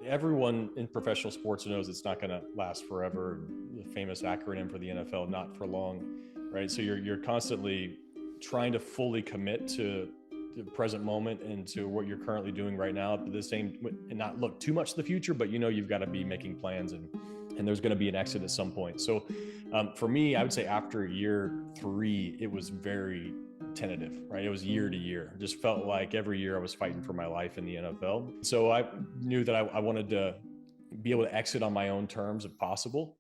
everyone in professional sports knows it's not going to last forever. The famous acronym for the NFL, not for long, right? So you're constantly trying to fully commit to the present moment and to what you're currently doing right now, but the same and not look too much to the future, but you've got to be making plans and there's going to be an exit at some point. So for me, I would say after year 3, it was very tentative, right? It was year to year. It just felt like every year I was fighting for my life in the NFL. So I knew that I wanted to be able to exit on my own terms if possible.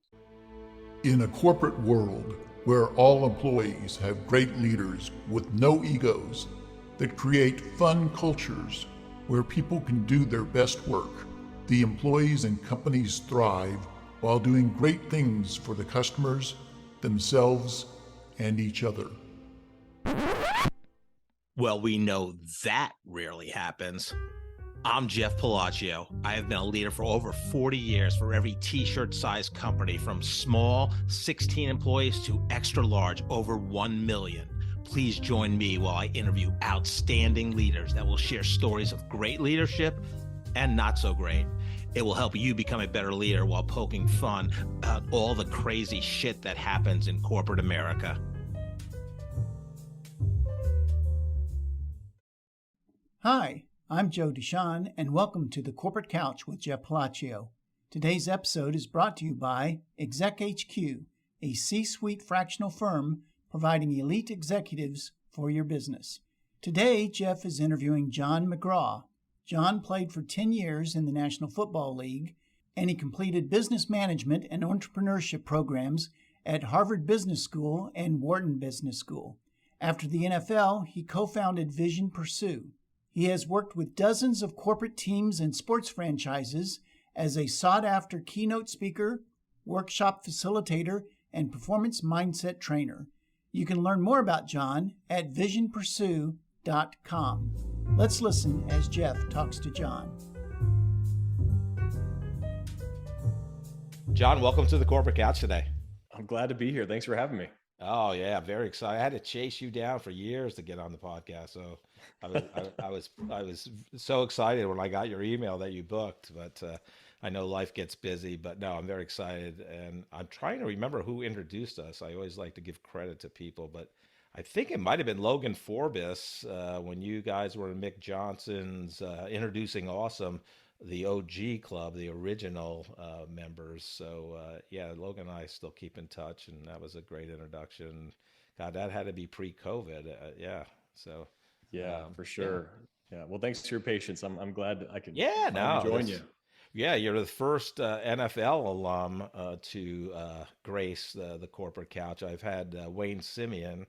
In a corporate world where all employees have great leaders with no egos that create fun cultures where people can do their best work, the employees and companies thrive while doing great things for the customers, themselves, and each other. Well, we know that rarely happens. I'm Jeff Palacio. I have been a leader for over 40 years for every t-shirt size company, from small 16 employees to extra large over 1 million. Please join me while I interview outstanding leaders that will share stories of great leadership and not so great. It will help you become a better leader while poking fun about all the crazy shit that happens in corporate America. Hi, I'm Joe Deshawn, and welcome to the Corporate Couch with Jeff Palacio. Today's episode is brought to you by Exec HQ, a C-suite fractional firm providing elite executives for your business. Today, Jeff is interviewing Jon McGraw. Jon played for 10 years in the National Football League, and he completed business management and entrepreneurship programs at Harvard Business School and Wharton Business School. After the NFL, he co-founded Vision Pursue. He has worked with dozens of corporate teams and sports franchises as a sought-after keynote speaker, workshop facilitator, and performance mindset trainer. You can learn more about Jon at visionpursue.com. Let's listen as Jeff talks to Jon. Jon, welcome to the Corporate Couch today. I'm glad to be here. Thanks for having me. Oh yeah, very excited. I had to chase you down for years to get on the podcast, so I was so excited when I got your email that you booked. But I know life gets busy, but no, I'm very excited, and I'm trying to remember who introduced us. I always like to give credit to people, but I think it might have been Logan Forbes when you guys were in Mick Johnson's introducing Awesome, the OG club, the original members. So yeah, Logan and I still keep in touch, and that was a great introduction. God, that had to be pre-COVID. Yeah. So yeah, for sure. Yeah. Well, thanks for your patience. I'm glad that I could join you. Yeah, you're the first NFL alum to grace the Corporate Couch. I've had Wayne Simeon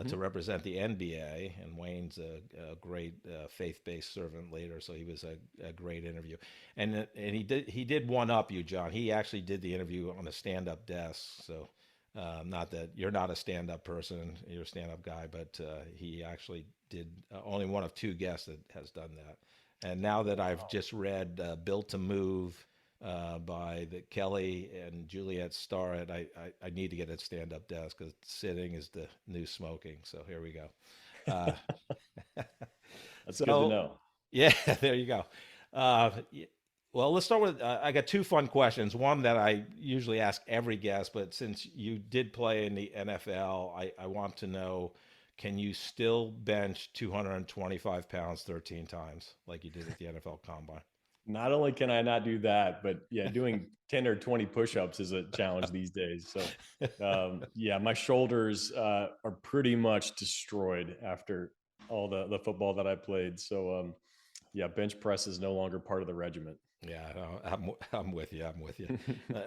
to represent the NBA, and Wayne's a great faith-based servant leader, so he was a great interview. And he did one up you, Jon. He actually did the interview on a stand-up desk. So not that you're not a stand-up person, you're a stand-up guy, but he actually did only one of 2 guests that has done that. And now that I've just read Built to Move by Kelly and Juliet Starrett, I need to get a stand-up desk because sitting is the new smoking. So here we go. That's good to know. Yeah, there you go. Well, let's start with, I got 2 fun questions. One that I usually ask every guest, but since you did play in the NFL, I want to know, can you still bench 225 pounds 13 times like you did at the NFL Combine? Not only can I not do that, but yeah, doing 10 or 20 push-ups is a challenge these days. So yeah, my shoulders are pretty much destroyed after all the football that I played. So yeah, bench press is no longer part of the regiment. Yeah, I'm with you. I'm with you.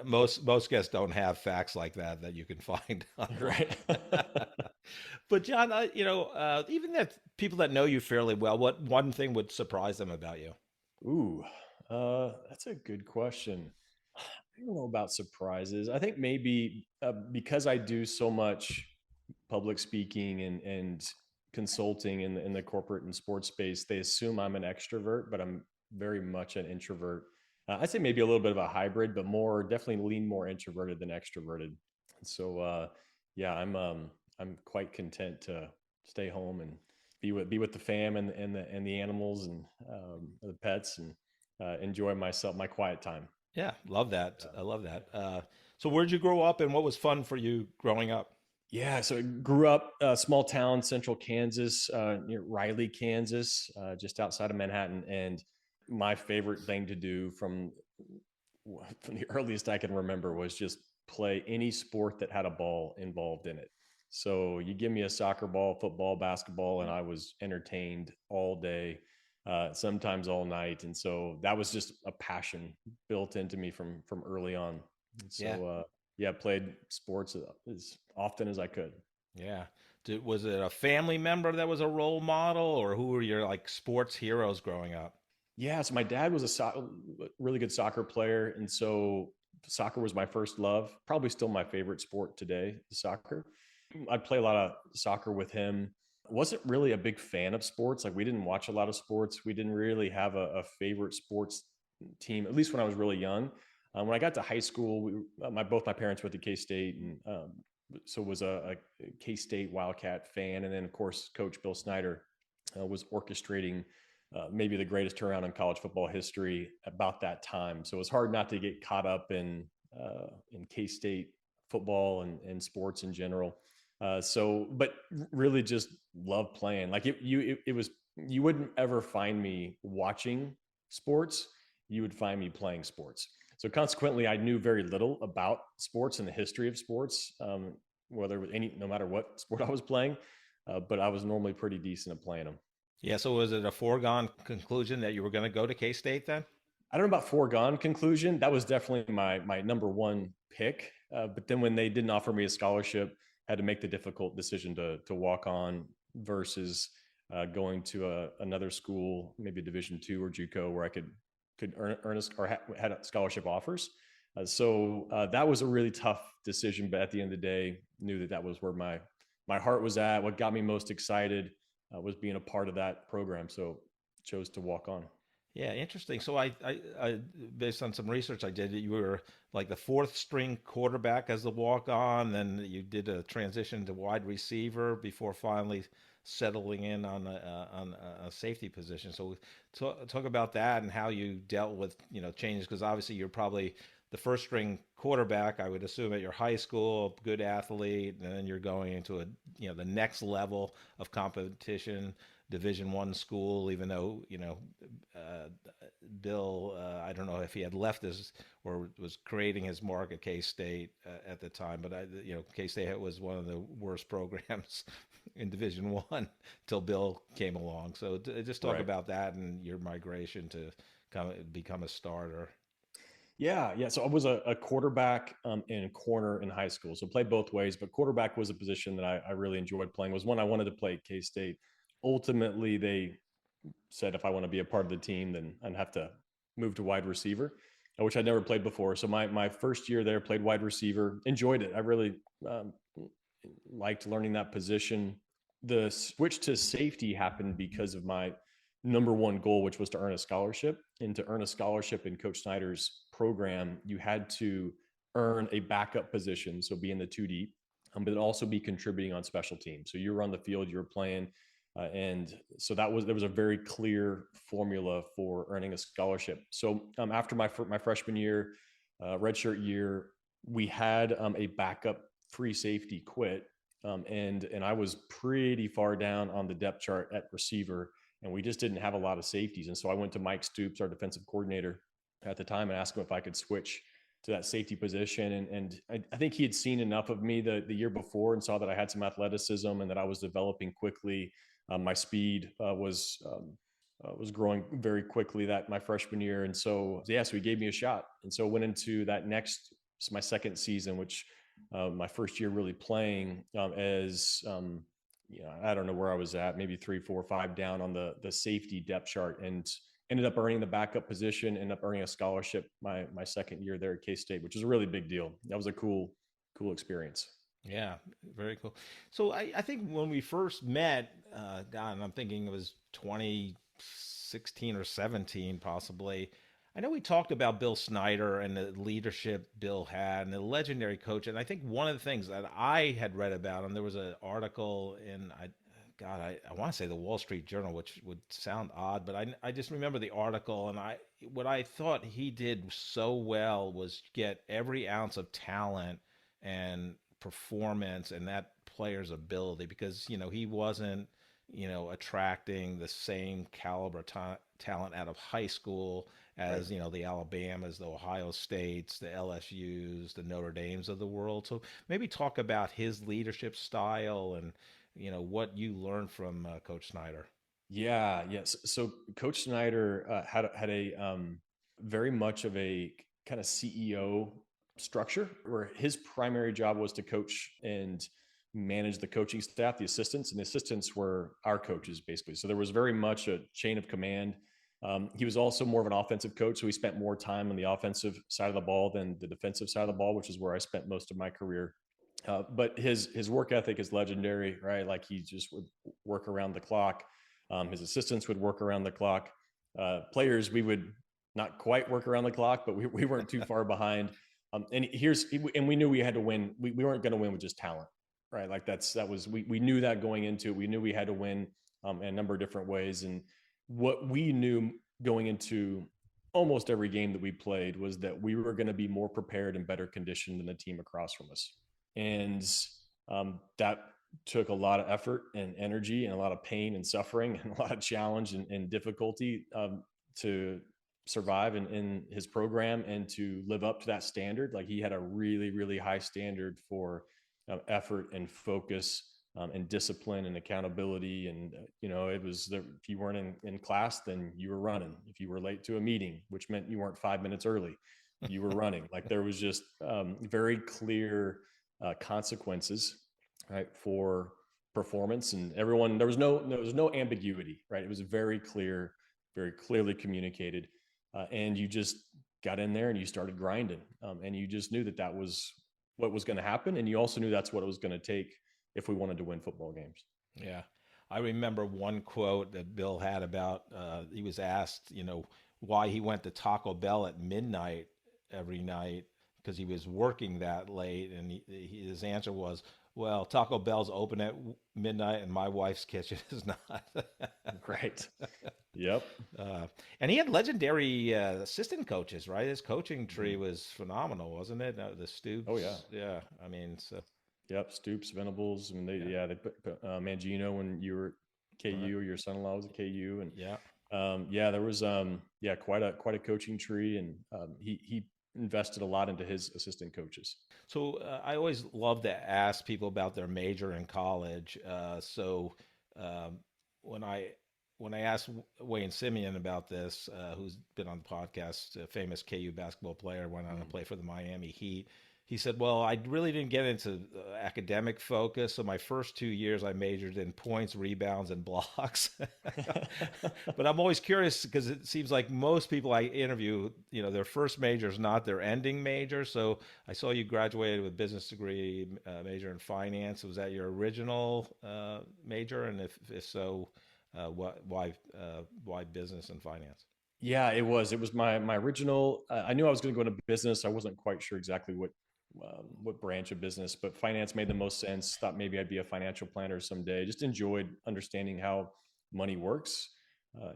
Most guests don't have facts like that you can find. Right. But Jon, even that people that know you fairly well, what one thing would surprise them about you? Ooh, that's a good question. I don't know about surprises. I think maybe because I do so much public speaking and consulting in the corporate and sports space, they assume I'm an extrovert, but I'm very much an introvert. I'd say maybe a little bit of a hybrid, but definitely lean more introverted than extroverted. So yeah, I'm quite content to stay home and be with the fam and the animals and the pets and enjoy myself, my quiet time. Yeah, love that. I love that. So where'd you grow up and what was fun for you growing up? Yeah, so I grew up small town, central Kansas, near Riley, Kansas, just outside of Manhattan. And my favorite thing to do from the earliest I can remember was just play any sport that had a ball involved in it. So you give me a soccer ball, football, basketball, and I was entertained all day, sometimes all night. And so that was just a passion built into me from early on. And Yeah, so yeah, played sports as often as I could. yeah. Was it a family member that was a role model, or who were your like sports heroes growing up? Yeah, so my dad was really good soccer player, and so soccer was my first love. Probably still my favorite sport today, soccer. I'd play a lot of soccer with him. Wasn't really a big fan of sports. Like we didn't watch a lot of sports. We didn't really have a favorite sports team. At least when I was really young. When I got to high school, both my parents went to K State, and so was a K State Wildcat fan. And then of course, Coach Bill Snyder was orchestrating maybe the greatest turnaround in college football history about that time. So it was hard not to get caught up in K State football and sports in general. But really just love playing. Like it was, you wouldn't ever find me watching sports. You would find me playing sports. So consequently, I knew very little about sports and the history of sports, whether it was no matter what sport I was playing. But I was normally pretty decent at playing them. Yeah, so was it a foregone conclusion that you were going to go to K-State then? I don't know about foregone conclusion. That was definitely my number one pick. But then when they didn't offer me a scholarship, I had to make the difficult decision to walk on versus going to another school, maybe a Division II or JUCO, where I could had scholarship offers. That was a really tough decision. But at the end of the day, knew that was where my heart was at. What got me most excited was being a part of that program. So chose to walk on. Yeah, interesting. So I based on some research I did, you were like the fourth string quarterback as the walk on, then you did a transition to wide receiver before finally settling in on a safety position. So talk about that and how you dealt with, changes, because obviously you're probably the first string quarterback, I would assume, at your high school, good athlete, and then you're going into the next level of competition, Division I school, even though, Bill, I don't know if he had left his or was creating his mark at K-State at the time, but K-State was one of the worst programs in Division I until Bill came along. So just talk Right. about that and your migration to become a starter. Yeah. So I was a quarterback and a corner in high school. So played both ways, but quarterback was a position that I really enjoyed playing. Was one I wanted to play at K-State. Ultimately, they said if I want to be a part of the team, then I'd have to move to wide receiver, which I'd never played before. So my first year there, played wide receiver, enjoyed it. I really liked learning that position. The switch to safety happened because of my number one goal, which was to earn a scholarship. And to earn a scholarship in Coach Snyder's program, you had to earn a backup position, so be in the 2 deep, but also be contributing on special teams. So you were on the field, you were playing, and so there was a very clear formula for earning a scholarship. So after my freshman year, redshirt year, we had a backup free safety quit, and I was pretty far down on the depth chart at receiver, and we just didn't have a lot of safeties. And so I went to Mike Stoops, our defensive coordinator at the time, and asked him if I could switch to that safety position. And I think he had seen enough of me the year before and saw that I had some athleticism and that I was developing quickly. My speed was growing very quickly my freshman year. And so he gave me a shot. And so went into my second season, which my first year really playing I don't know where I was at, maybe 3, 4, 5 down on the safety depth chart, and ended up earning the backup position, ended up earning a scholarship my second year there at K-State, which was a really big deal. That was a cool experience. Yeah, very cool. So I think when we first met, God, I'm thinking it was 2016 or 17 possibly. I know we talked about Bill Snyder and the leadership Bill had and the legendary coach. And I think one of the things that I had read about him, there was an article in, I want to say the Wall Street Journal, which would sound odd, but I just remember the article, and what I thought he did so well was get every ounce of talent and performance and that player's ability, because he wasn't attracting the same caliber talent out of high school as the Alabamas, the Ohio States, the LSU's, the Notre Dames of the world. So maybe talk about his leadership style and what you learned from Coach Snyder. Yeah, yes. So Coach Snyder had a very much of a kind of CEO structure where his primary job was to coach and manage the coaching staff, the assistants, and the assistants were our coaches basically. So there was very much a chain of command. He was also more of an offensive coach, so he spent more time on the offensive side of the ball than the defensive side of the ball, which is where I spent most of my career. But his work ethic is legendary, right? Like he just would work around the clock. His assistants would work around the clock. Players, we would not quite work around the clock, but we weren't too far behind. And we knew we had to win. We weren't going to win with just talent, right? Like we knew that going into it. We knew we had to win in a number of different ways. And what we knew going into almost every game that we played was that we were going to be more prepared and better conditioned than the team across from us. And that took a lot of effort and energy and a lot of pain and suffering and a lot of challenge and difficulty to survive in his program and to live up to that standard. Like he had a really, really high standard for effort and focus and discipline and accountability. And, it was if you weren't in class, then you were running. If you were late to a meeting, which meant you weren't 5 minutes early, you were running. Like there was just very clear consequences, right, for performance, and everyone, there was no ambiguity, right? It was very clear, very clearly communicated, and you just got in there and you started grinding, and you just knew that was what was going to happen, and you also knew that's what it was going to take if we wanted to win football games. Yeah, I remember one quote that Bill had about he was asked, why he went to Taco Bell at midnight every night because he was working that late, and his answer was, well, Taco Bell's open at midnight and my wife's kitchen is not. Right. Yep. And he had legendary assistant coaches, right? His coaching tree was phenomenal, wasn't it? The Stoops. Oh, yeah. Yeah. I mean, so. Yep. Stoops, Venables. I mean, they put Mangino when you were KU, or your son-in-law was at KU. And there was, quite a coaching tree. And he invested a lot into his assistant coaches. So I always love to ask people about their major in college. When I asked Wayne Simeon about this, who's been on the podcast, a famous KU basketball player, went on to play for the Miami Heat. He said, well, I really didn't get into academic focus. So my first 2 years, I majored in points, rebounds, and blocks. But I'm always curious because it seems like most people I interview, their first major is not their ending major. So I saw you graduated with business degree, major in finance. Was that your original major? And if so, why business and finance? Yeah, it was my original. I knew I was going to go into business. I wasn't quite sure exactly what branch of business, but finance made the most sense. Thought maybe I'd be a financial planner someday. Just enjoyed understanding how money works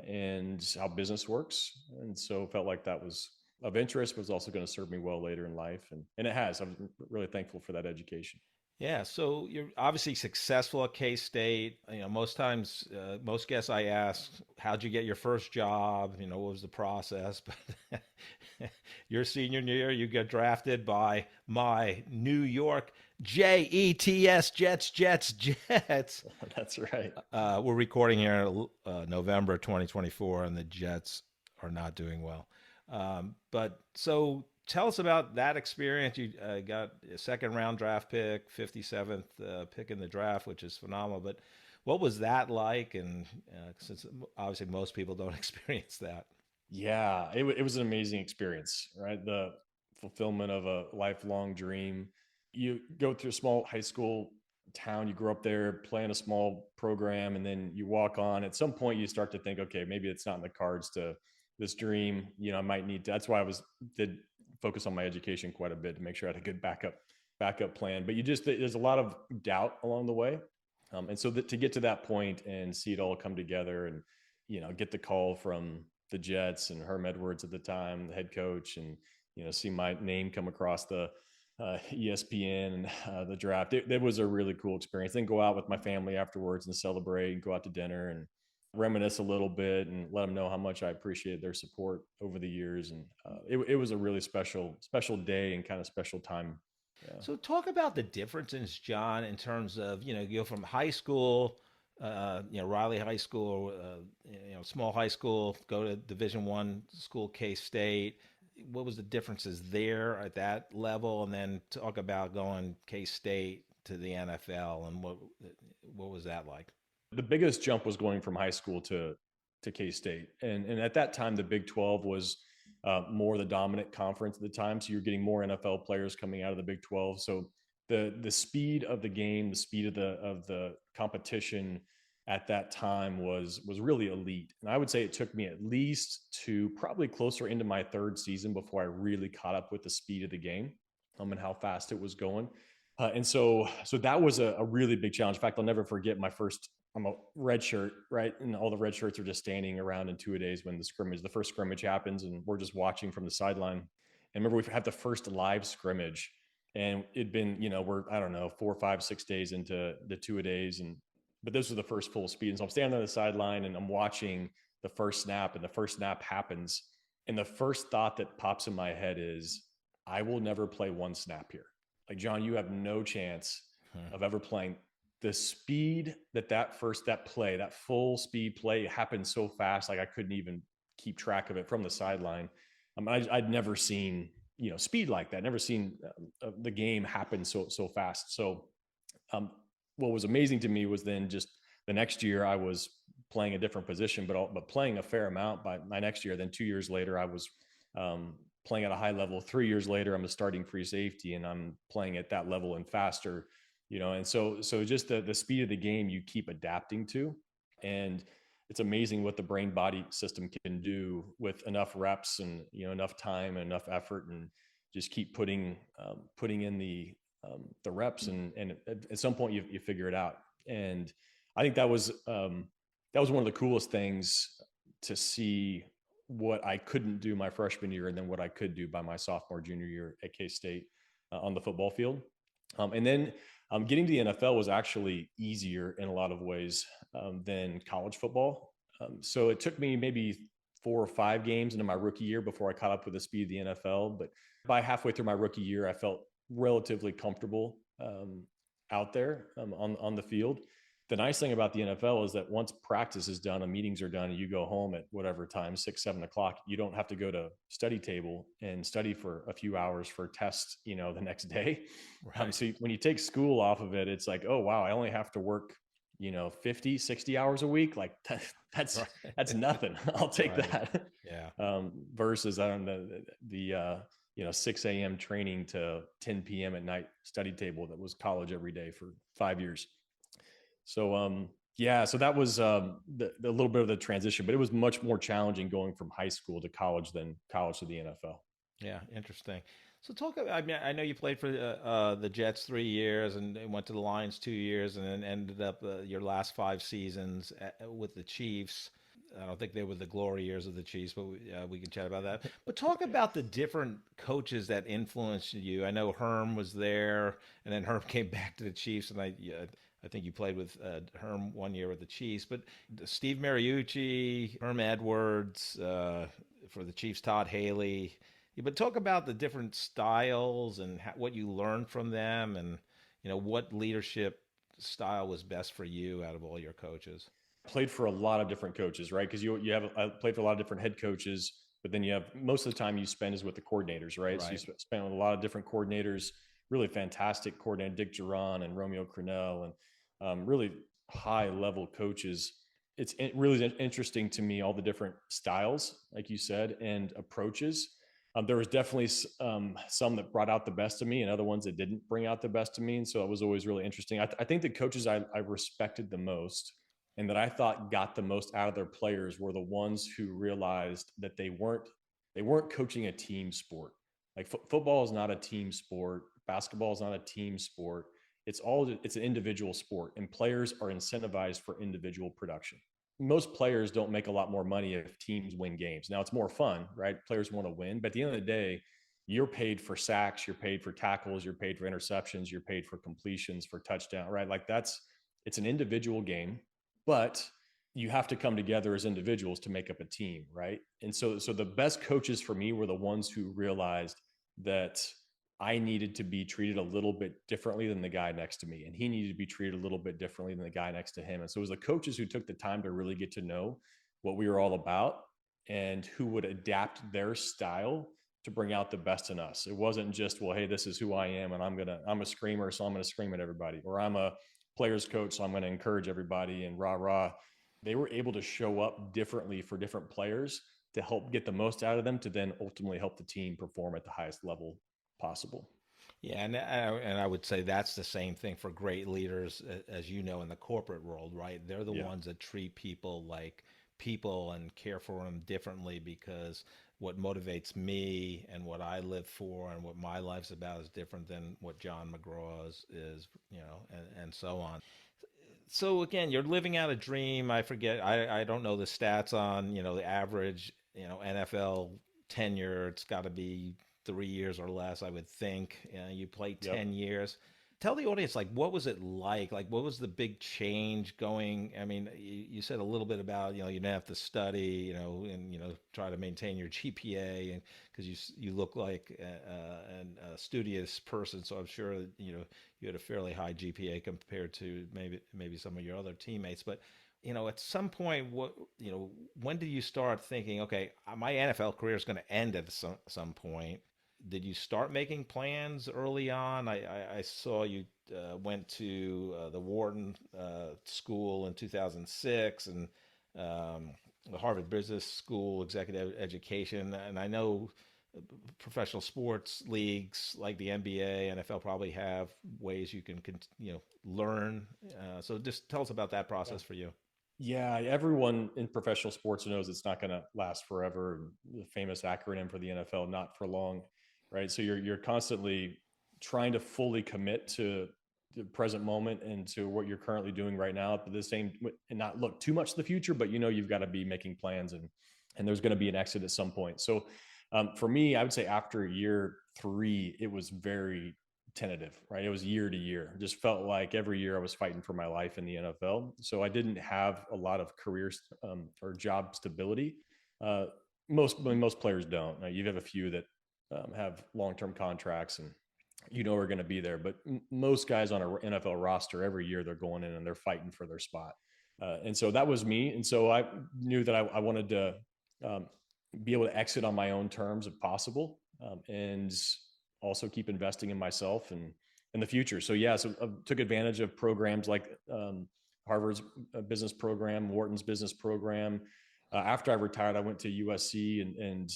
and how business works. And so felt like that was of interest, but was also going to serve me well later in life. And it has. I'm really thankful for that education. Yeah, so you're obviously successful at K-State. Most times, most guests I ask, how'd you get your first job? What was the process? But your senior year, you get drafted by my New York Jets, Jets. That's right. We're recording here in November 2024, and the Jets are not doing well. But so tell us about that experience. You got a second round draft pick, 57th pick in the draft, which is phenomenal. But what was that like? And since obviously most people don't experience that. Yeah, it was an amazing experience, right? The fulfillment of a lifelong dream. You go through a small high school town, you grow up there, play in a small program, and then you walk on. At some point, you start to think, okay, maybe it's not in the cards to this dream. I might need to. That's why did focus on my education quite a bit to make sure I had a good backup plan. But there's a lot of doubt along the way. And so to get to that point and see it all come together and, get the call from the Jets and Herm Edwards at the time, the head coach, and see my name come across the ESPN and the draft. It was a really cool experience. Then go out with my family afterwards and celebrate and go out to dinner and reminisce a little bit and let them know how much I appreciated their support over the years. And it was a really special day and kind of special time. Yeah. So talk about the differences, John, in terms of, you go from high school, Riley High School, small high school, go to Division I school, K-State. What was the differences there at that level? And then talk about going K-State to the NFL and what was that like? The biggest jump was going from high school to K-State. And at that time, the Big 12 was more the dominant conference at the time. So you're getting more NFL players coming out of the Big 12. So the speed of the game, the speed of the competition at that time was really elite. And I would say it took me at least to probably closer into my third season before I really caught up with the speed of the game and how fast it was going. And so that was a really big challenge. In fact, I'll never forget I'm a red shirt, right? And all the red shirts are just standing around in two-a-days when the first scrimmage happens, and we're just watching from the sideline. And remember, we had the first live scrimmage, and it'd been, we're, I don't know, 4, 5, 6 days into the two-a-days. But this was the first full speed. And so I'm standing on the sideline and I'm watching the first snap, and the first snap happens. And the first thought that pops in my head is, I will never play one snap here. Like, John, you have no chance of ever playing. The speed that full speed play happened so fast, like I couldn't even keep track of it from the sideline. I'd never seen, speed like that. Never seen the game happen so fast. So what was amazing to me was then just the next year I was playing a different position, but playing a fair amount by my next year. Then 2 years later, I was playing at a high level. 3 years later, I'm a starting free safety, and I'm playing at that level and faster. And so just the speed of the game you keep adapting to. And it's amazing what the brain body system can do with enough reps and, enough time and enough effort, and just keep putting in the reps. And at some point you figure it out. And I think that was one of the coolest things to see, what I couldn't do my freshman year, and then what I could do by my sophomore, junior year at K-State on the football field. And then getting to the NFL was actually easier in a lot of ways than college football. So it took me maybe 4 or 5 games into my rookie year before I caught up with the speed of the NFL. But by halfway through my rookie year, I felt relatively comfortable out there on the field. The nice thing about the NFL is that once practice is done and meetings are done and you go home at whatever time, 6, 7 o'clock, you don't have to go to study table and study for a few hours for tests, the next day. Right. So when you take school off of it, it's like, oh, wow, I only have to work, 50, 60 hours a week. Like that's nothing. I'll take that. Yeah. Versus, I don't know, the 6 a.m. training to 10 p.m. at night study table that was college every day for 5 years. So, so that was the little bit of the transition, but it was much more challenging going from high school to college than college to the NFL. Yeah, interesting. So talk about, I mean, I know you played for the Jets 3 years and went to the Lions 2 years, and then ended up your last 5 seasons with the Chiefs. I don't think they were the glory years of the Chiefs, but we can chat about that. But talk about the different coaches that influenced you. I know Herm was there, and then Herm came back to the Chiefs, and I think you played with Herm 1 year with the Chiefs, but Steve Mariucci, Herm Edwards, for the Chiefs, Todd Haley. But talk about the different styles and what you learned from them, and what leadership style was best for you out of all your coaches. Played for a lot of different coaches, right? Because I played for a lot of different head coaches, but then you have, most of the time you spend is with the coordinators, right? So you spend with a lot of different coordinators, really fantastic coordinator, Dick Duran and Romeo Crennel, and really high level coaches. It's really interesting to me, all the different styles, like you said, and approaches. There was definitely some that brought out the best of me, and other ones that didn't bring out the best of me. And so it was always really interesting. I think the coaches I respected the most, and that I thought got the most out of their players, were the ones who realized that they weren't coaching a team sport. Like football is not a team sport. Basketball is not a team sport. It's an individual sport, and players are incentivized for individual production. most players don't make a lot more money if teams win games. Now it's more fun, right? Players want to win, but at the end of the day, you're paid for sacks, you're paid for tackles, you're paid for interceptions, you're paid for completions, for touchdown, right? Like it's an individual game, but you have to come together as individuals to make up a team, right? And so the best coaches for me were the ones who realized that I needed to be treated a little bit differently than the guy next to me, and he needed to be treated a little bit differently than the guy next to him. And so it was the coaches who took the time to really get to know what we were all about and who would adapt their style to bring out the best in us. It wasn't just, well, hey, this is who I am, and I'm a screamer, so I'm going to scream at everybody, or I'm a player's coach, so I'm going to encourage everybody and rah, rah. They were able to show up differently for different players to help get the most out of them, to then ultimately help the team perform at the highest level possible. Yeah, and I would say that's the same thing for great leaders, as you know, in the corporate world, right? They're the ones that treat people like people and care for them differently, because what motivates me and what I live for and what my life's about is different than what Jon McGraw is, and so on. So again, you're living out a dream. I forget, I don't know the stats on, the average, NFL tenure. It's got to be 3 years or less, I would think. You played 10 years. Tell the audience, what was it like? What was the big change going? I mean, you said a little bit about, you didn't have to study, and, try to maintain your GPA, and because you look like a studious person. So I'm sure, you had a fairly high GPA compared to maybe some of your other teammates. But, at some point, when did you start thinking, okay, my NFL career is going to end at some point? Did you start making plans early on? I saw you went to the Wharton School in 2006, and the Harvard Business School Executive Education. And I know professional sports leagues like the NBA, NFL probably have ways you can learn. So just tell us about that process for you. Yeah, everyone in professional sports knows it's not going to last forever. The famous acronym for the NFL, not for long. Right. So you're constantly trying to fully commit to the present moment and to what you're currently doing right now, but and not look too much to the future, but you've got to be making plans, and there's going to be an exit at some point. So for me, I would say after year 3, it was very tentative, right? It was year to year. It just felt like every year I was fighting for my life in the NFL. So I didn't have a lot of career or job stability. Most players don't. Now, you have a few that have long-term contracts and are going to be there, but most guys on an NFL roster, every year they're going in and they're fighting for their spot. And so that was me. And so I knew that I wanted to be able to exit on my own terms if possible, and also keep investing in myself and in the future. So so I took advantage of programs like Harvard's business program, Wharton's business program. After I retired, I went to USC and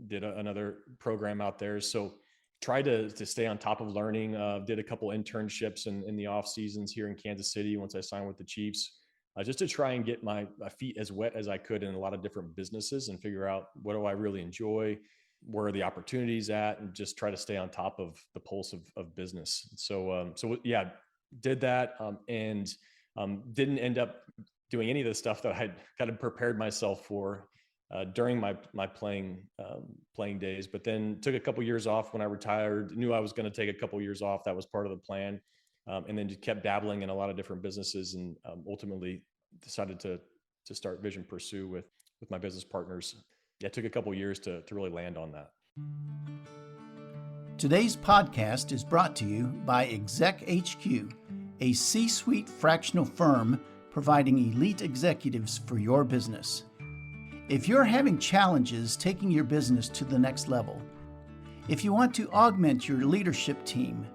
did another program out there. So tried to stay on top of learning. Did a couple internships in the off seasons here in Kansas City once I signed with the Chiefs, just to try and get my feet as wet as I could in a lot of different businesses and figure out what do I really enjoy, where are the opportunities at, and just try to stay on top of the pulse of business. So did that and didn't end up doing any of the stuff that I had kind of prepared myself for during my playing days, but then took a couple years off when I retired. Knew I was going to take a couple years off. That was part of the plan, and then just kept dabbling in a lot of different businesses, and ultimately decided to start Vision Pursue with my business partners. Yeah, it took a couple years to really land on that. Today's podcast is brought to you by Exec HQ, a C-suite fractional firm providing elite executives for your business. If you're having challenges taking your business to the next level, if you want to augment your leadership team,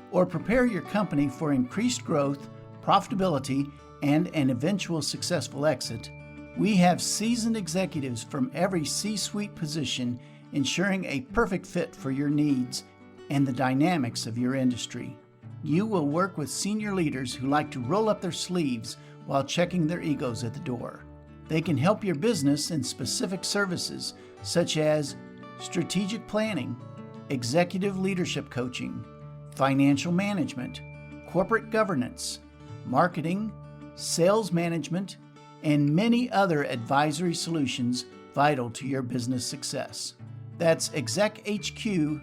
or prepare your company for increased growth, profitability, and an eventual successful exit, we have seasoned executives from every C-suite position ensuring a perfect fit for your needs and the dynamics of your industry. You will work with senior leaders who like to roll up their sleeves while checking their egos at the door. They can help your business in specific services such as strategic planning, executive leadership coaching, financial management, corporate governance, marketing, sales management, and many other advisory solutions vital to your business success. That's exechq.com.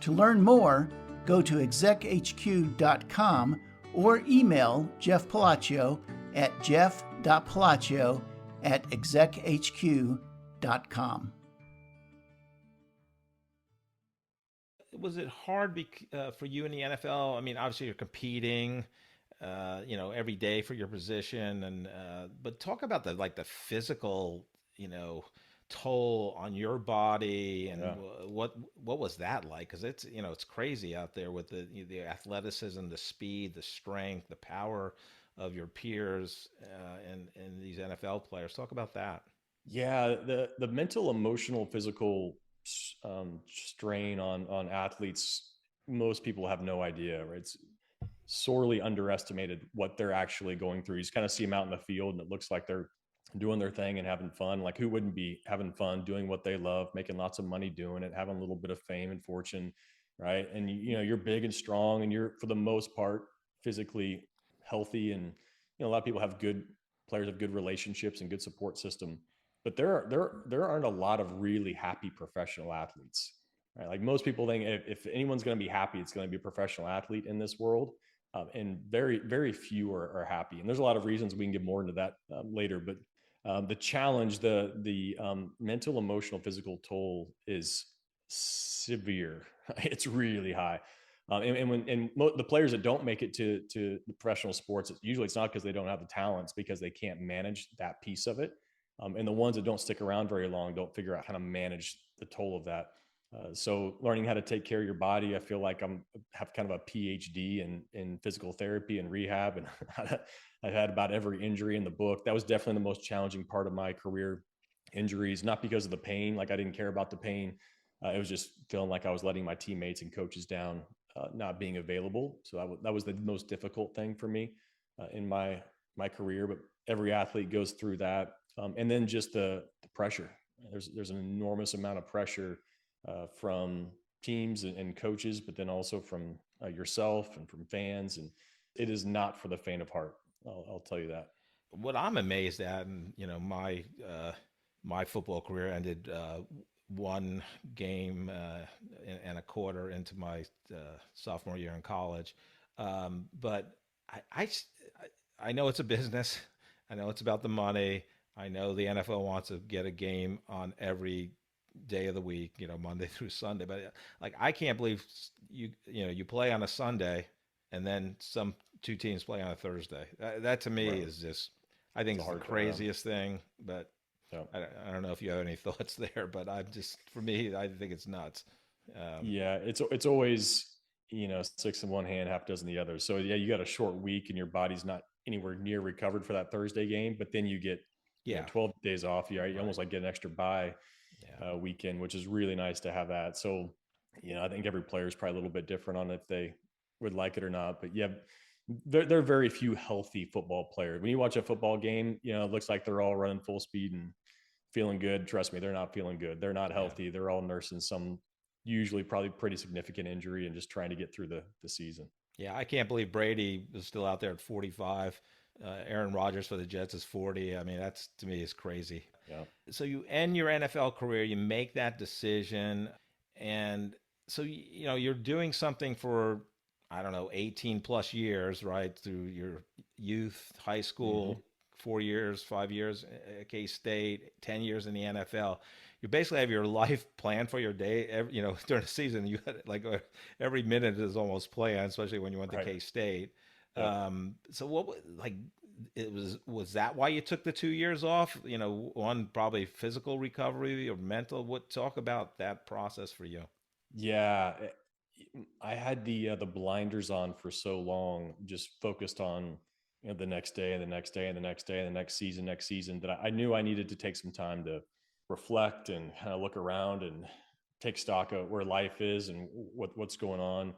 To learn more, go to exechq.com or email Jeff Palacio at jeff.palacio@exechq.com. Was it hard for you in the NFL? I mean, obviously you're competing, every day for your position, and but talk about the physical, toll on your body, and what was that like? Because it's crazy out there with the athleticism, the speed, the strength, the power of your peers, and these NFL players. Talk about that. Yeah, the mental, emotional, physical strain on athletes, most people have no idea, right? It's sorely underestimated what they're actually going through. You just kind of see them out in the field and it looks like they're doing their thing and having fun. Like, who wouldn't be having fun doing what they love, making lots of money doing it, having a little bit of fame and fortune, right? And you're big and strong, and you're, for the most part, physically healthy, and a lot of people have good players, have good relationships and good support system. But there aren't a lot of really happy professional athletes, right? Like, most people think if anyone's going to be happy, it's going to be a professional athlete in this world. And very, very few are happy. And there's a lot of reasons. We can get more into that later. But the challenge, the mental, emotional, physical toll is severe. It's really high. The players that don't make it to the professional sports, usually it's not because they don't have the talents, because they can't manage that piece of it. And the ones that don't stick around very long don't figure out how to manage the toll of that. So learning how to take care of your body, I feel like have kind of a PhD in physical therapy and rehab, and I've had about every injury in the book. That was definitely the most challenging part of my career. Injuries, not because of the pain, like I didn't care about the pain. It was just feeling like I was letting my teammates and coaches down, not being available. So that was the most difficult thing for me in my career. But every athlete goes through that, and then just the pressure. There's an enormous amount of pressure from teams and coaches, but then also from yourself and from fans. And it is not for the faint of heart. I'll tell you that. What I'm amazed at, and my football career ended one game and a quarter into my sophomore year in college, but I know it's a business. I know it's about the money. I know the NFL wants to get a game on every day of the week, Monday through Sunday. But I can't believe you play on a Sunday and then some two teams play on a Thursday. That to me is just, I think it's the craziest thing. But yeah. I don't know if you have any thoughts there, but for me, I think it's nuts. Yeah, it's always, six in one hand, half a dozen the other. So yeah, you got a short week and your body's not anywhere near recovered for that Thursday game, but then you get 12 days off. You almost like get an extra bye weekend, which is really nice to have that. So, I think every player is probably a little bit different on if they would like it or not. But yeah, there are very few healthy football players. When you watch a football game, it looks like they're all running full speed and feeling good. Trust me, they're not feeling good. They're not healthy. Yeah. They're all nursing some, usually probably pretty significant injury, and just trying to get through the season. Yeah, I can't believe Brady is still out there at 45. Aaron Rodgers for the Jets is 40. I mean, that's, to me, is crazy. Yeah. So you end your NFL career, you make that decision, and so you're doing something for, I don't know, 18 plus years, right? Through your youth, high school, 4 years, 5 years at K-State, 10 years in the NFL. You basically have your life planned for your day. During the season, you had every minute is almost planned, especially when you went to K-State. Yeah. So was that why you took the 2 years off? One, probably physical recovery or mental. Talk about that process for you. Yeah, I had the blinders on for so long, just focused on the next day and the next day and the next day and the next season, that I knew I needed to take some time to reflect and kind of look around and take stock of where life is and what's going on.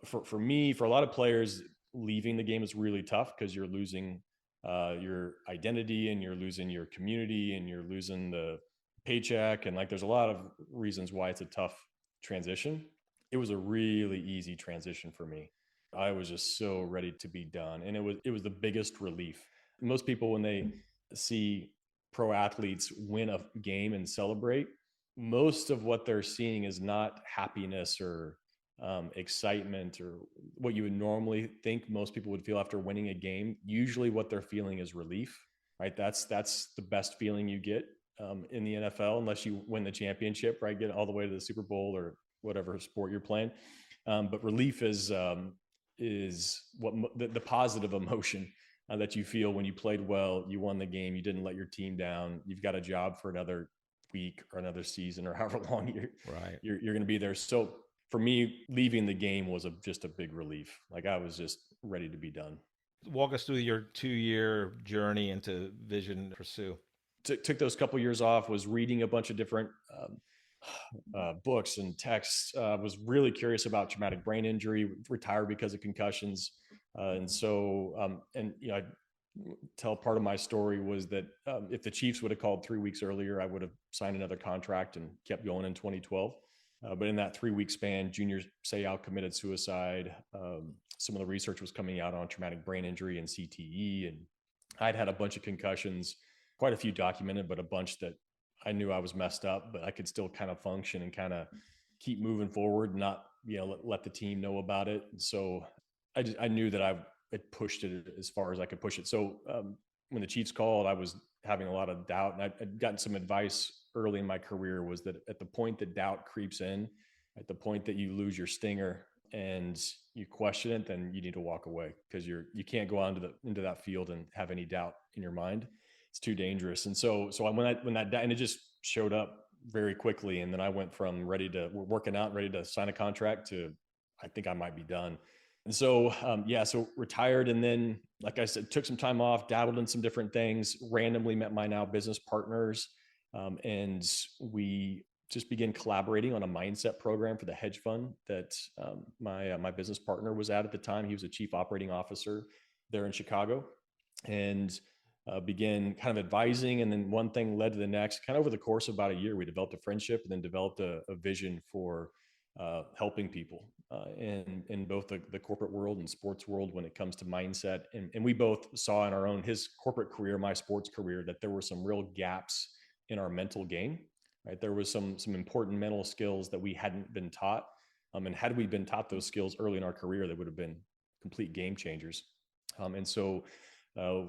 For me, for a lot of players, leaving the game is really tough because you're losing your identity, and you're losing your community, and you're losing the paycheck. And there's a lot of reasons why it's a tough transition. It was a really easy transition for me. I was just so ready to be done. And it was the biggest relief. most people, when they see pro athletes win a game and celebrate, most of what they're seeing is not happiness or excitement or what you would normally think most people would feel after winning a game. Usually what they're feeling is relief, right? That's the best feeling you get in the NFL, unless you win the championship, right? Get all the way to the Super Bowl or whatever sport you're playing. But relief is what the positive emotion that you feel when you played well, you won the game, you didn't let your team down, you've got a job for another week or another season or however long you're going to be there. So for me, leaving the game was just a big relief. Like I was just ready to be done. Walk us through your 2-year journey into Vision Pursue. Took those couple years off, was reading a bunch of different books and texts. Was really curious about traumatic brain injury, retired because of concussions. And I tell part of my story was that if the Chiefs would have called 3 weeks earlier, I would have signed another contract and kept going in 2012. But in that 3-week span, Junior Seau committed suicide. Some of the research was coming out on traumatic brain injury and CTE. And I'd had a bunch of concussions, quite a few documented, but a bunch that I knew I was messed up, but I could still kind of function and kind of keep moving forward, not, let the team know about it. And so I knew that I had pushed it as far as I could push it. So when the Chiefs called, I was having a lot of doubt, and I'd gotten some advice early in my career, was that at the point that doubt creeps in, at the point that you lose your stinger and you question it, then you need to walk away, because you can't go out into that field and have any doubt in your mind. It's too dangerous. And so and it just showed up very quickly. And then I went from working out, ready to sign a contract, to I think I might be done. And so, so retired. And then, like I said, took some time off, dabbled in some different things, randomly met my now business partners. And we just began collaborating on a mindset program for the hedge fund that my business partner was at the time. He was a chief operating officer there in Chicago, and began kind of advising. And then one thing led to the next. Kind of over the course of about a year, we developed a friendship, and then developed a vision for helping people in both the corporate world and sports world when it comes to mindset. And we both saw in our own, his corporate career, my sports career, that there were some real gaps in our mental game, right? There was some important mental skills that we hadn't been taught. And had we been taught those skills early in our career, they would have been complete game changers. And so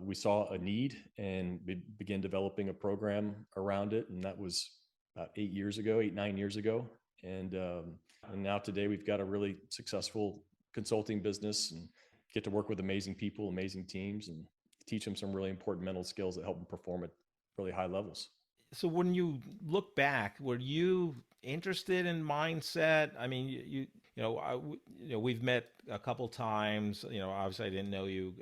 we saw a need, and we began developing a program around it. And that was about 9 years ago. And now today we've got a really successful consulting business, and get to work with amazing people, amazing teams, and teach them some really important mental skills that help them perform at really high levels. So when you look back, were you interested in mindset? I mean, we've met a couple times. Obviously I didn't know you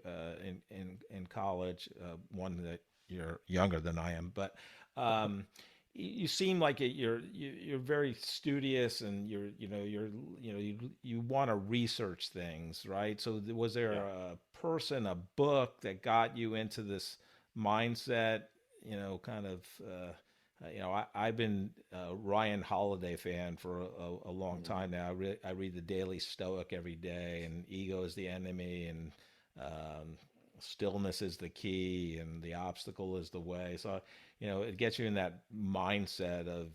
in college. One, that you're younger than I am, but you seem like you're very studious, and you want to research things, right? So was there a person, a book that got you into this mindset? I've been a Ryan Holiday fan for a long time now. I read the Daily Stoic every day, and ego is the enemy, and stillness is the key, and the obstacle is the way. So, it gets you in that mindset of,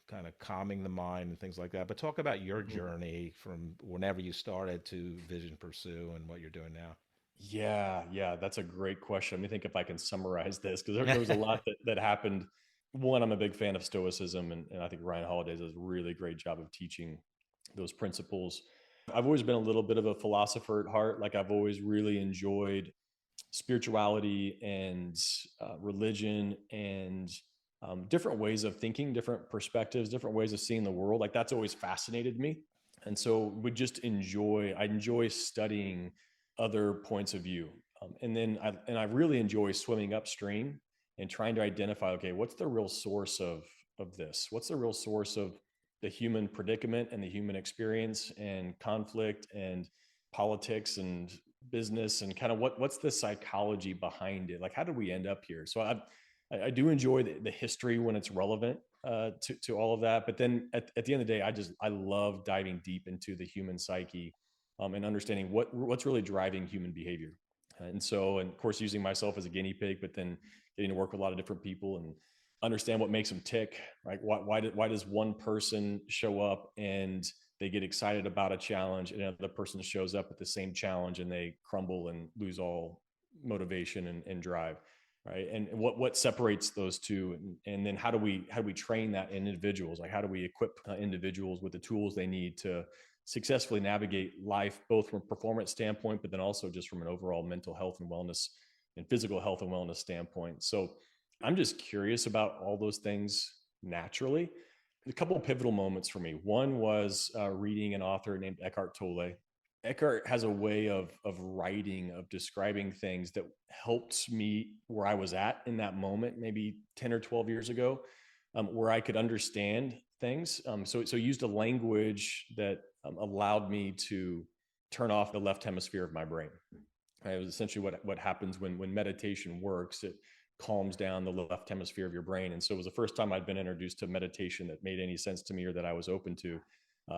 kind of calming the mind and things like that. But talk about your journey from whenever you started to Vision Pursue and what you're doing now. Yeah, that's a great question. Let me think if I can summarize this, because there was a lot that happened. One, I'm a big fan of Stoicism, and I think Ryan Holiday does a really great job of teaching those principles. I've always been a little bit of a philosopher at heart. Like, I've always really enjoyed spirituality and religion, and different ways of thinking, different perspectives, different ways of seeing the world. Like, that's always fascinated me. And so I enjoy studying other points of view. And I really enjoy swimming upstream and trying to identify, okay, what's the real source of this? What's the real source of the human predicament and the human experience and conflict and politics and business, and kind of what's the psychology behind it? Like, how did we end up here? So I do enjoy the history when it's relevant to all of that. But then at the end of the day, I love diving deep into the human psyche, and understanding what's really driving human behavior. And of course, using myself as a guinea pig, but then getting to work with a lot of different people and understand what makes them tick, right? Why does one person show up and they get excited about a challenge, and another person shows up at the same challenge and they crumble and lose all motivation and drive, right? And what separates those two, and then how do we train that in individuals? Like, how do we equip individuals with the tools they need to successfully navigate life, both from a performance standpoint, but then also just from an overall mental health and wellness and physical health and wellness standpoint? So I'm just curious about all those things naturally. A couple of pivotal moments for me. One was reading an author named Eckhart Tolle. Eckhart has a way of writing, of describing things that helped me where I was at in that moment, maybe 10 or 12 years ago, where I could understand things. So used a language that allowed me to turn off the left hemisphere of my brain. It was essentially what happens when meditation works. It calms down the left hemisphere of your brain. And so it was the first time I'd been introduced to meditation that made any sense to me or that I was open to.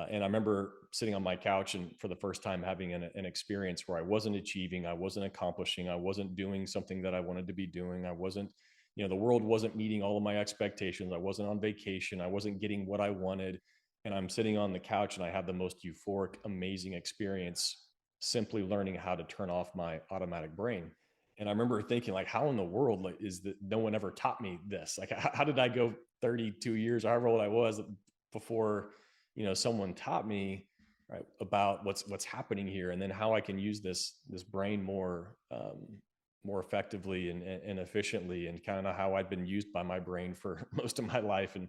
And I remember sitting on my couch and for the first time having an experience where I wasn't achieving, I wasn't accomplishing, I wasn't doing something that I wanted to be doing. I wasn't, the world wasn't meeting all of my expectations. I wasn't on vacation. I wasn't getting what I wanted. And I'm sitting on the couch and I have the most euphoric, amazing experience simply learning how to turn off my automatic brain. And I remember thinking, like, how in the world, like, is that no one ever taught me this? Like, how did I go 32 years, however old I was, before, someone taught me, right, about what's happening here, and then how I can use this brain more effectively and efficiently, and kind of how I'd been used by my brain for most of my life. And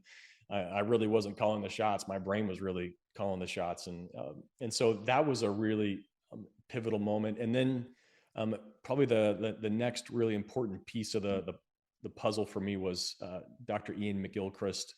I really wasn't calling the shots. My brain was really calling the shots. And so that was a really pivotal moment. And then probably the next really important piece of the puzzle for me was Dr. Ian McGilchrist,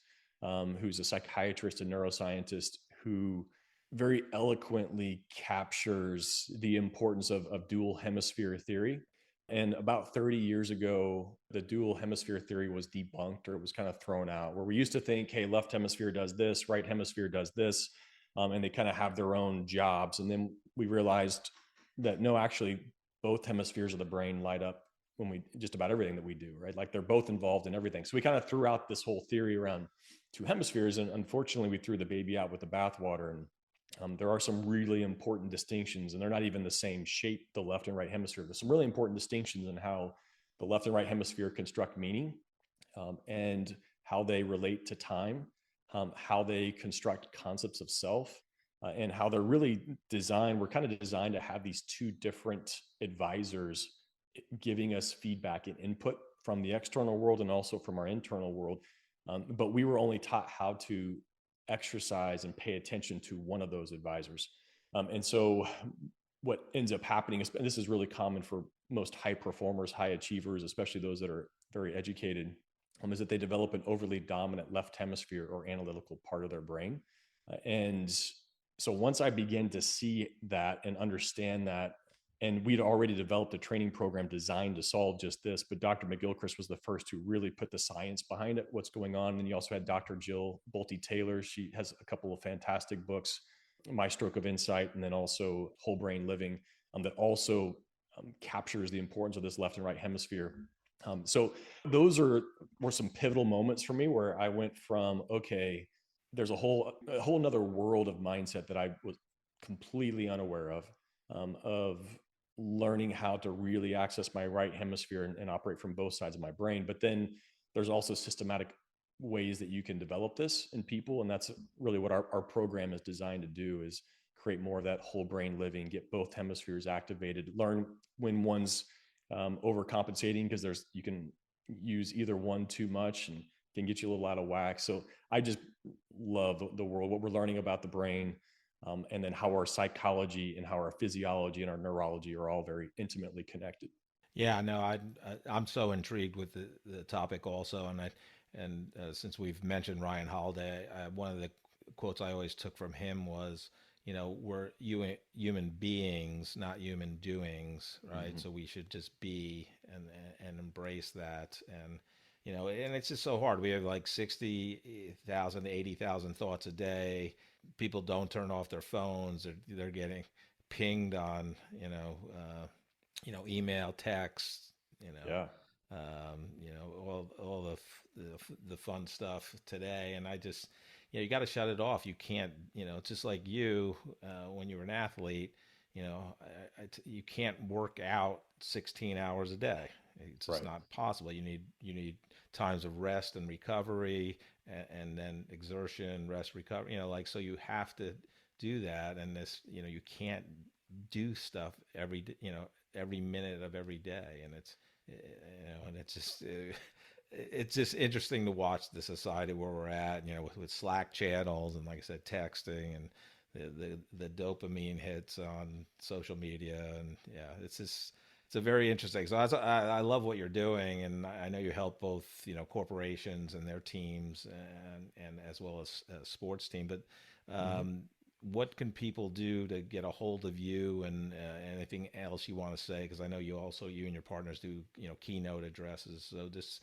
who's a psychiatrist and neuroscientist who very eloquently captures the importance of dual hemisphere theory. And about 30 years ago, the dual hemisphere theory was debunked, or it was kind of thrown out, where we used to think, hey, left hemisphere does this, right hemisphere does this, and they kind of have their own jobs. And then we realized that no, actually, both hemispheres of the brain light up when we just about everything that we do, right? Like, they're both involved in everything. So we kind of threw out this whole theory around two hemispheres, and unfortunately, we threw the baby out with the bathwater. And there are some really important distinctions, and they're not even the same shape, the left and right hemisphere. There's some really important distinctions in how the left and right hemisphere construct meaning, and how they relate to time, how they construct concepts of self, and how they're really designed. We're kind of designed to have these two different advisors giving us feedback and input from the external world and also from our internal world. But we were only taught how to exercise and pay attention to one of those advisors. And so what ends up happening is, and this is really common for most high performers, high achievers, especially those that are very educated, is that they develop an overly dominant left hemisphere or analytical part of their brain. And so once I began to see that and understand that, and we'd already developed a training program designed to solve just this, but Dr. McGilchrist was the first to really put the science behind it, what's going on. And you also had Dr. Jill Bolte-Taylor. She has a couple of fantastic books, My Stroke of Insight, and then also Whole Brain Living, that also captures the importance of this left and right hemisphere. So those were some pivotal moments for me where I went from, okay, there's a whole nother world of mindset that I was completely unaware of learning how to really access my right hemisphere and operate from both sides of my brain. But then there's also systematic ways that you can develop this in people. And that's really what our program is designed to do, is create more of that whole brain living, get both hemispheres activated, learn when one's overcompensating, because you can use either one too much and can get you a little out of whack. So I just love the world, what we're learning about the brain, and then how our psychology and how our physiology and our neurology are all very intimately connected. Yeah, no, I'm so intrigued with the topic also, and since we've mentioned Ryan Holiday, one of the quotes I always took from him was, we're human beings, not human doings, right? Mm-hmm. So we should just be and embrace that. And and it's just so hard. We have like 60,000 to 80,000 thoughts a day. People don't turn off their phones. They're getting pinged on, email, text, Yeah. all the fun stuff today. And I just, you got to shut it off. You can't, it's just like you, when you were an athlete, you can't work out 16 hours a day. It's just Right. not possible. You need times of rest and recovery, and then exertion, rest, recovery. So you have to do that. And this, you can't do stuff every minute of every day. And it's just interesting to watch the society where we're at. With Slack channels and, like I said, texting and the dopamine hits on social media, and yeah, it's a very interesting. So I love what you're doing, and I know you help both corporations and their teams, and as well as sports team. But what can people do to get a hold of you, and anything else you want to say? Because I know you and your partners do keynote addresses. So just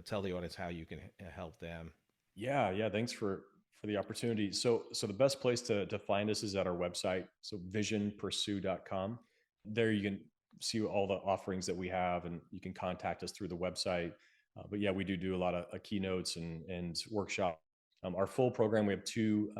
tell the audience how you can help them. Yeah. Thanks for the opportunity. So the best place to find us is at our website. So visionpursue.com. There you can see all the offerings that we have, and you can contact us through the website. But yeah, we do a lot of keynotes and workshops. Our full program, we have two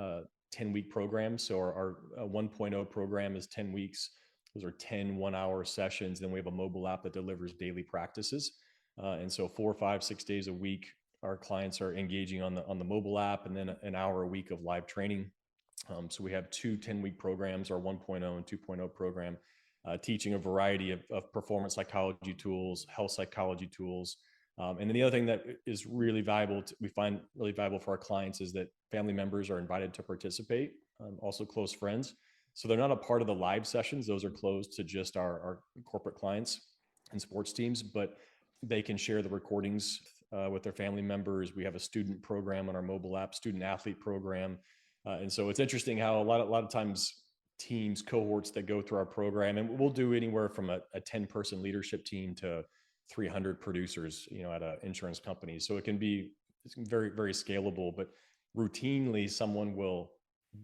10-week programs. So our 1.0 program is 10 weeks. Those are 10 1-hour sessions. Then we have a mobile app that delivers daily practices. And so 4, 5, 6 days a week, our clients are engaging on the mobile app, and then an hour a week of live training. So we have two 10-week programs, our 1.0 and 2.0 program, teaching a variety of performance psychology tools, health psychology tools. And then the other thing that is really valuable, we find really valuable for our clients, is that family members are invited to participate, also close friends. So they're not a part of the live sessions. Those are closed to just our corporate clients and sports teams, but they can share the recordings with their family members. We have a student program on our mobile app, student athlete program. And so it's interesting how a lot of times teams, cohorts that go through our program, and we'll do anywhere from a 10-person leadership team to 300 producers, at an insurance company. So it's very, very scalable, but routinely someone will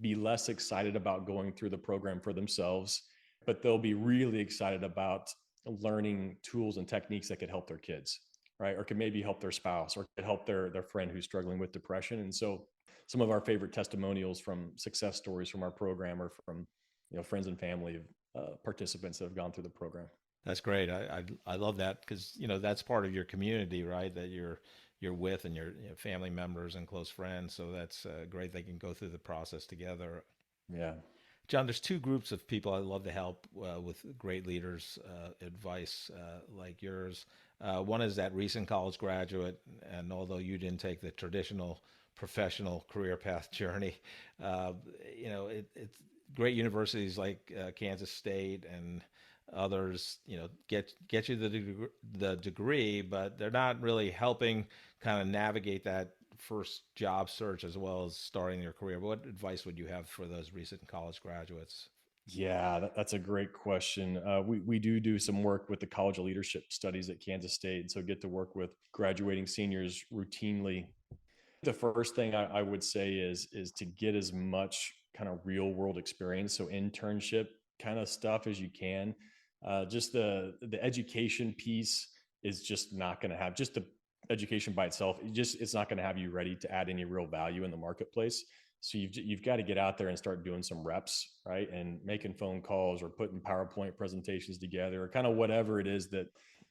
be less excited about going through the program for themselves, but they'll be really excited about learning tools and techniques that could help their kids, right? Or could maybe help their spouse, or could help their friend who's struggling with depression. And so some of our favorite testimonials from success stories from our program are from, friends and family of participants that have gone through the program. That's great. I love that, because that's part of your community, right? That you're with, and your family members and close friends. So that's great. They can go through the process together. Yeah. John, there's two groups of people I love to help with great leaders advice like yours. One is that recent college graduate, and although you didn't take the traditional professional career path journey, it's great universities like Kansas State and others, get you the degree, but they're not really helping kind of navigate that first job search as well as starting your career. What advice would you have for those recent college graduates? Yeah, that's a great question. We do some work with the College of Leadership Studies at Kansas State, and so get to work with graduating seniors routinely. The first thing I would say is to get as much kind of real world experience, so internship kind of stuff as you can. Just the education piece is just not going to have, just the education by itself. It's not going to have you ready to add any real value in the marketplace. So you've got to get out there and start doing some reps, right? And making phone calls, or putting PowerPoint presentations together, or kind of whatever it is that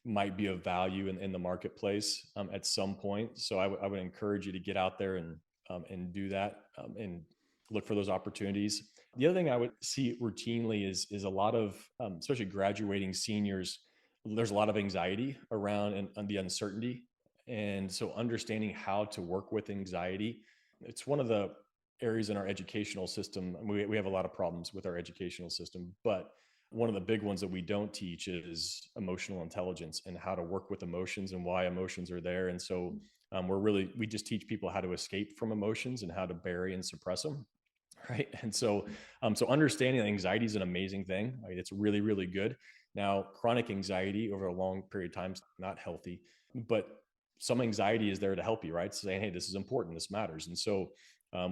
might be of value in the marketplace at some point. So I would encourage you to get out there and do that, and look for those opportunities. The other thing I would see routinely is a lot of, especially graduating seniors, there's a lot of anxiety around and the uncertainty. And so understanding how to work with anxiety, it's one of the areas in our educational system. We have a lot of problems with our educational system, but one of the big ones that we don't teach is emotional intelligence, and how to work with emotions and why emotions are there. And so we just teach people how to escape from emotions and how to bury and suppress them. Right. And so understanding that anxiety is an amazing thing. Right? It's really, really good. Now, chronic anxiety over a long period of time is not healthy, but some anxiety is there to help you, right? Saying, hey, this is important, this matters. And so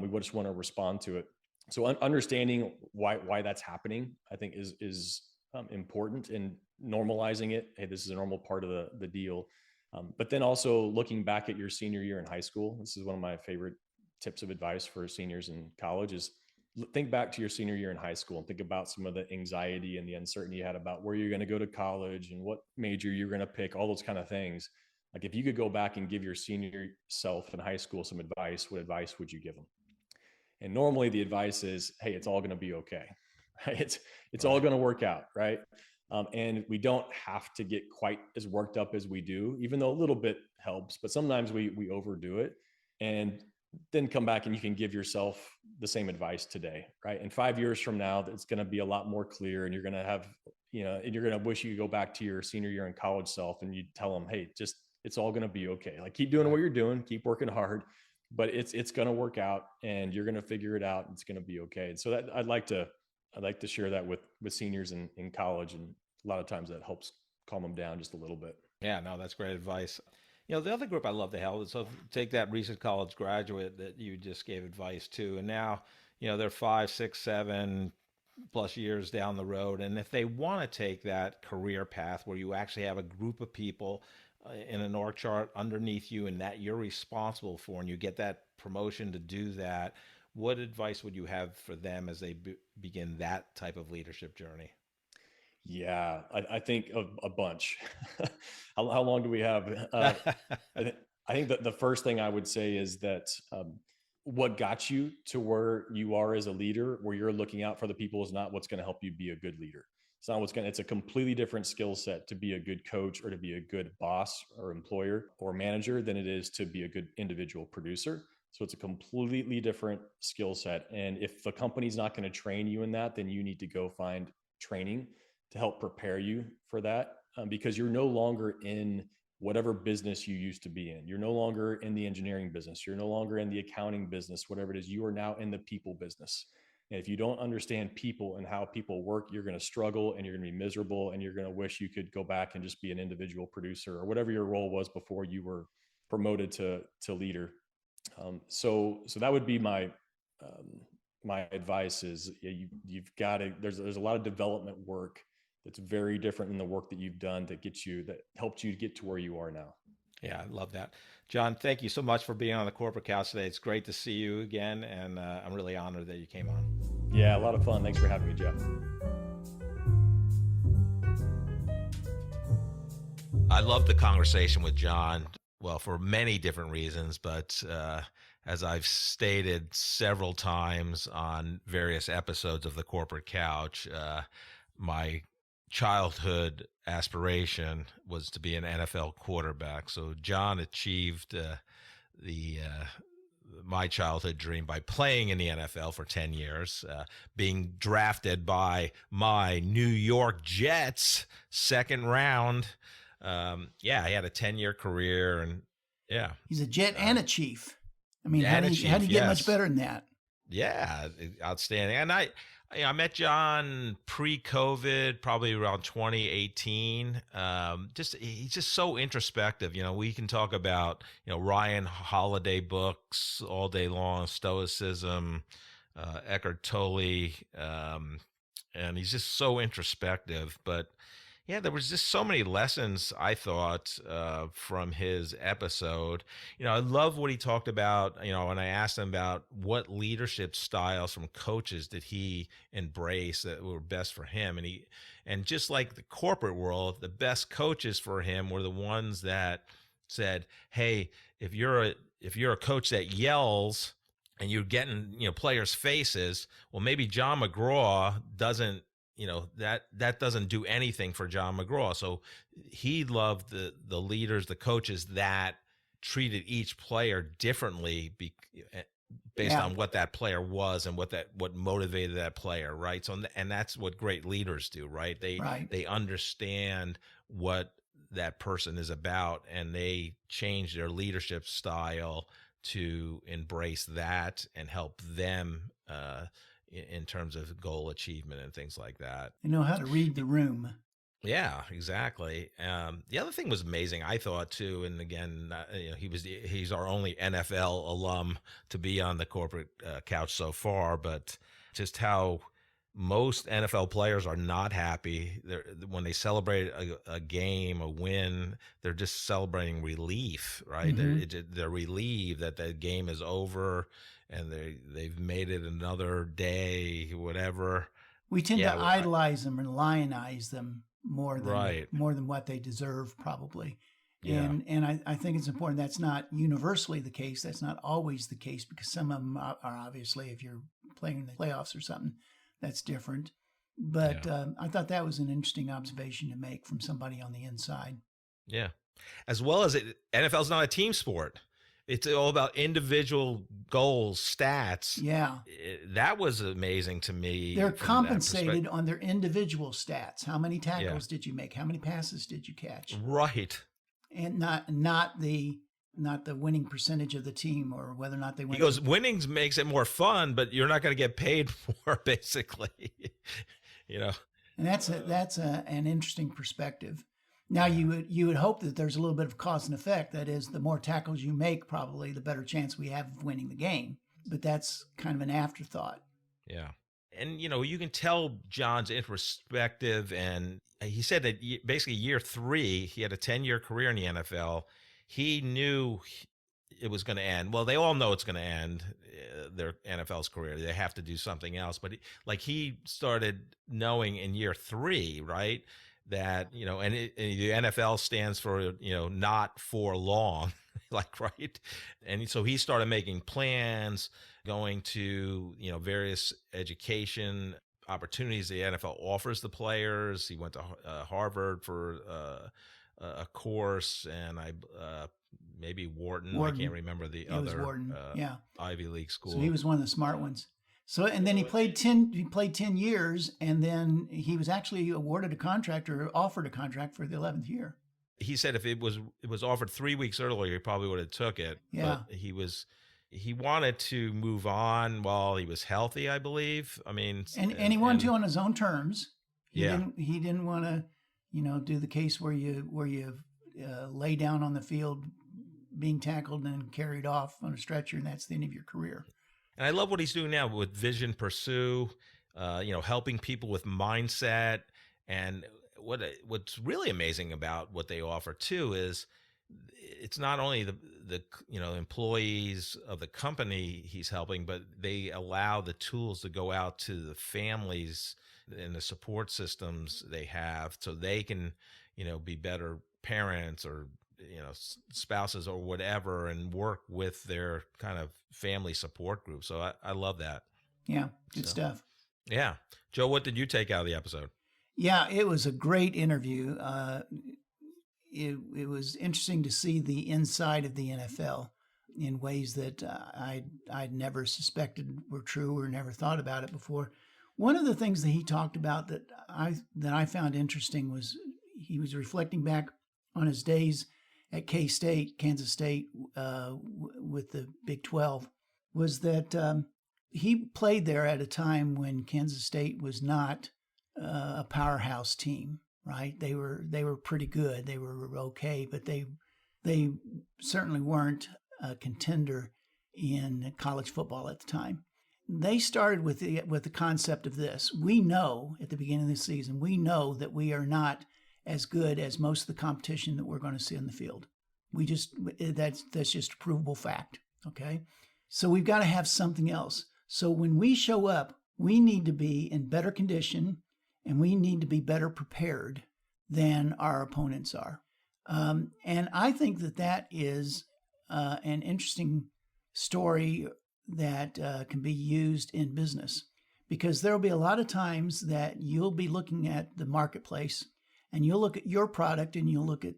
we just want to respond to it. So understanding why that's happening, I think is important and normalizing it. Hey, this is a normal part of the deal. But then also looking back at your senior year in high school, this is one of my favorite tips of advice for seniors in college is think back to your senior year in high school and think about some of the anxiety and the uncertainty you had about where you're going to go to college and what major you're going to pick, all those kind of things. Like if you could go back and give your senior self in high school some advice, what advice would you give them? And normally the advice is, hey, it's all going to be okay. It's all going to work out, right? And we don't have to get quite as worked up as we do, even though a little bit helps, but sometimes we overdo it. And then come back and you can give yourself the same advice today, right? And 5 years from now, it's going to be a lot more clear, and you're going to have, and you're going to wish you could go back to your senior year in college self and you tell them, hey, just, it's all going to be okay. Like keep doing what you're doing, keep working hard, but it's going to work out and you're going to figure it out. And it's going to be okay. And so that I'd like to share that with seniors in college. And a lot of times that helps calm them down just a little bit. Yeah, no, that's great advice. The other group I love to help is, so take that recent college graduate that you just gave advice to, and now, they're 5, 6, 7 plus years down the road. And if they want to take that career path where you actually have a group of people in an org chart underneath you and that you're responsible for, and you get that promotion to do that, what advice would you have for them as they begin that type of leadership journey? Yeah, I think a bunch. How long do we have? I think that the first thing I would say is that what got you to where you are as a leader, where you're looking out for the people, is not what's going to help you be a good leader. It's not it's a completely different skill set to be a good coach or to be a good boss or employer or manager than it is to be a good individual producer. So it's a completely different skill set. And if the company's not going to train you in that, then you need to go find training to help prepare you for that, because you're no longer in whatever business you used to be in. You're no longer in the engineering business. You're no longer in the accounting business, whatever it is. You are now in the people business. And if you don't understand people and how people work, you're going to struggle and you're going to be miserable and you're going to wish you could go back and just be an individual producer or whatever your role was before you were promoted to leader. So that would be my advice is you've got to, there's a lot of development work that's very different than the work that you've done that helped you get to where you are now. Yeah, I love that. Jon, thank you so much for being on the Corporate Couch today. It's great to see you again, and I'm really honored that you came on. Yeah, a lot of fun. Thanks for having me, Jeff. I love the conversation with Jon, well, for many different reasons, but as I've stated several times on various episodes of the Corporate Couch, my childhood aspiration was to be an NFL quarterback. So Jon achieved my childhood dream by playing in the NFL for 10 years, being drafted by my New York Jets, second round. He had a 10-year career, and yeah. He's a Jet and a Chief. I mean, how do you get yes. much better than that? Yeah, outstanding. And I met Jon pre-COVID, probably around 2018. He's just so introspective. We can talk about, Ryan Holiday books all day long, Stoicism, Eckhart Tolle, and he's just so introspective. But yeah, there was just so many lessons, I thought, from his episode. I love what he talked about, when I asked him about what leadership styles from coaches did he embrace that were best for him. And just like the corporate world, the best coaches for him were the ones that said, hey, if you're a coach that yells and you're getting, players' faces, well, maybe Jon McGraw doesn't, that doesn't do anything for Jon McGraw. So he loved the leaders, the coaches that treated each player differently based on what that player was and what motivated that player, right? So, and that's what great leaders do, right? They understand what that person is about, and they change their leadership style to embrace that and help them in terms of goal achievement and things like that. They know how to read the room. Yeah, exactly. The other thing was amazing, I thought, too. And again, he's our only NFL alum to be on the Corporate Couch so far, but just how most NFL players are not happy. When they celebrate a game, a win, they're just celebrating relief, right? They're relieved that the game is over and they've made it another day, whatever. We tend to idolize them and lionize them more than what they deserve, probably. Yeah. And I think it's important. That's not universally the case. That's not always the case, because some of them are obviously, if you're playing in the playoffs or something, that's different. But I thought that was an interesting observation to make from somebody on the inside. Yeah. As well as NFL's not a team sport. It's all about individual goals, stats. Yeah. That was amazing to me. They're compensated on their individual stats. How many tackles did you make? How many passes did you catch? Right. And not the winning percentage of the team, or whether or not they win. He goes, winnings makes it more fun, but you're not going to get paid more, basically. And that's an interesting perspective. Now, you would hope that there's a little bit of cause and effect. That is, the more tackles you make, probably the better chance we have of winning the game. But that's kind of an afterthought. Yeah. And, you can tell Jon's introspective, and he said that basically year 3, he had a 10-year career in the NFL. He knew it was going to end. Well, they all know it's going to end, their NFL's career. They have to do something else. But he started knowing in year 3, right, that, and the NFL stands for, not for long, right? And so he started making plans, going to, various education opportunities the NFL offers the players. He went to Harvard for a course, and maybe Wharton. I can't remember the other Ivy League school. So he was one of the smart ones. So, and then he played 10 years, and then he was actually awarded a contract, or offered a contract, for the 11th year. He said if it was offered 3 weeks earlier, he probably would have took it. Yeah. But he wanted to move on while he was healthy, I believe. I mean, and he wanted to on his own terms. He Yeah. didn't want to, do the case where you lay down on the field being tackled and carried off on a stretcher, and that's the end of your career. And I love what he's doing now with Vision Pursue, helping people with mindset. And what's really amazing about what they offer too is it's not only the employees of the company he's helping, but they allow the tools to go out to the families and the support systems they have, so they can, be better parents or, spouses or whatever, and work with their kind of family support group. So I love that. Yeah, good stuff. Yeah. Joe, what did you take out of the episode? Yeah, it was a great interview. It was interesting to see the inside of the NFL in ways that I'd never suspected were true, or never thought about it before. One of the things that he talked about that I found interesting was he was reflecting back on his days at K-State, Kansas State, with the Big 12, was that he played there at a time when Kansas State was not a powerhouse team, right? They were pretty good. They were okay, but they certainly weren't a contender in college football at the time. They started with the concept of this. We know at the beginning of the season, we know that we are not as good as most of the competition that we're going to see on the field. That's just a provable fact. Okay. So we've got to have something else. So when we show up, we need to be in better condition, and we need to be better prepared than our opponents are. And I think that is an interesting story that can be used in business, because there'll be a lot of times that you'll be looking at the marketplace, and you'll look at your product, and you'll look at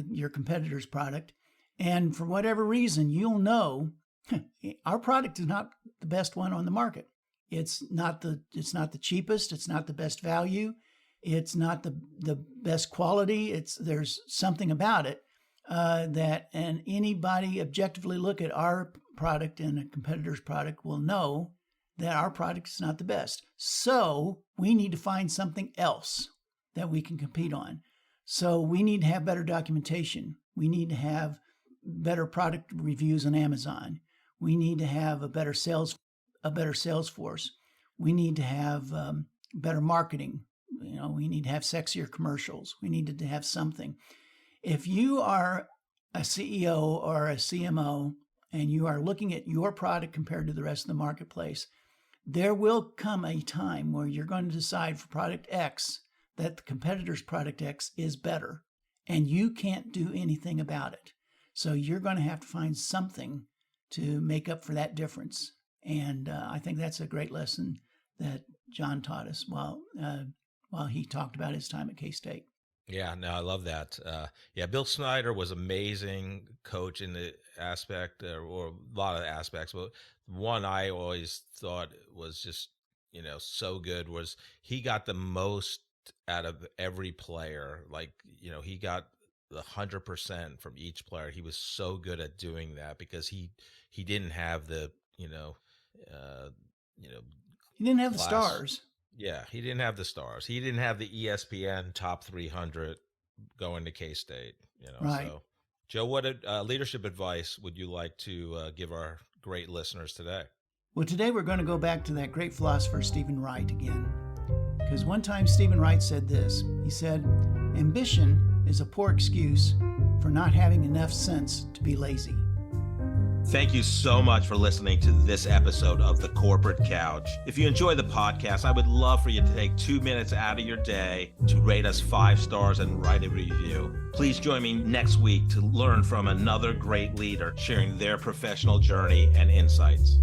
your competitor's product, and for whatever reason, you'll know our product is not the best one on the market. It's not the cheapest. It's not the best value. It's not the best quality. There's something about it and anybody objectively look at our product and a competitor's product will know that our product is not the best. So we need to find something else that we can compete on. So we need to have better documentation. We need to have better product reviews on Amazon. We need to have a better sales force. We need to have better marketing. We need to have sexier commercials. We needed to have something. If you are a CEO or a CMO and you are looking at your product compared to the rest of the marketplace, there will come a time where you're going to decide for product X that the competitor's product X is better, and you can't do anything about it. So you're going to have to find something to make up for that difference. And I think that's a great lesson that Jon taught us while he talked about his time at K-State. Yeah, no, I love that. Bill Snyder was amazing coach in the aspect, or a lot of aspects, but one I always thought was just, so good was he got the most out of every player. Like, he got 100% from each player. He was so good at doing that because he didn't have the, he didn't have the class. stars. Yeah, he didn't have the stars. He didn't have the ESPN top 300 going to K-State. Right. So, Joe, what leadership advice would you like to give our great listeners today? Well, today we're going to go back to that great philosopher, Stephen Wright, again. Because one time Stephen Wright said this. He said, "Ambition is a poor excuse for not having enough sense to be lazy." Thank you so much for listening to this episode of The Corporate Couch. If you enjoy the podcast, I would love for you to take 2 minutes out of your day to rate us 5 stars and write a review. Please join me next week to learn from another great leader sharing their professional journey and insights.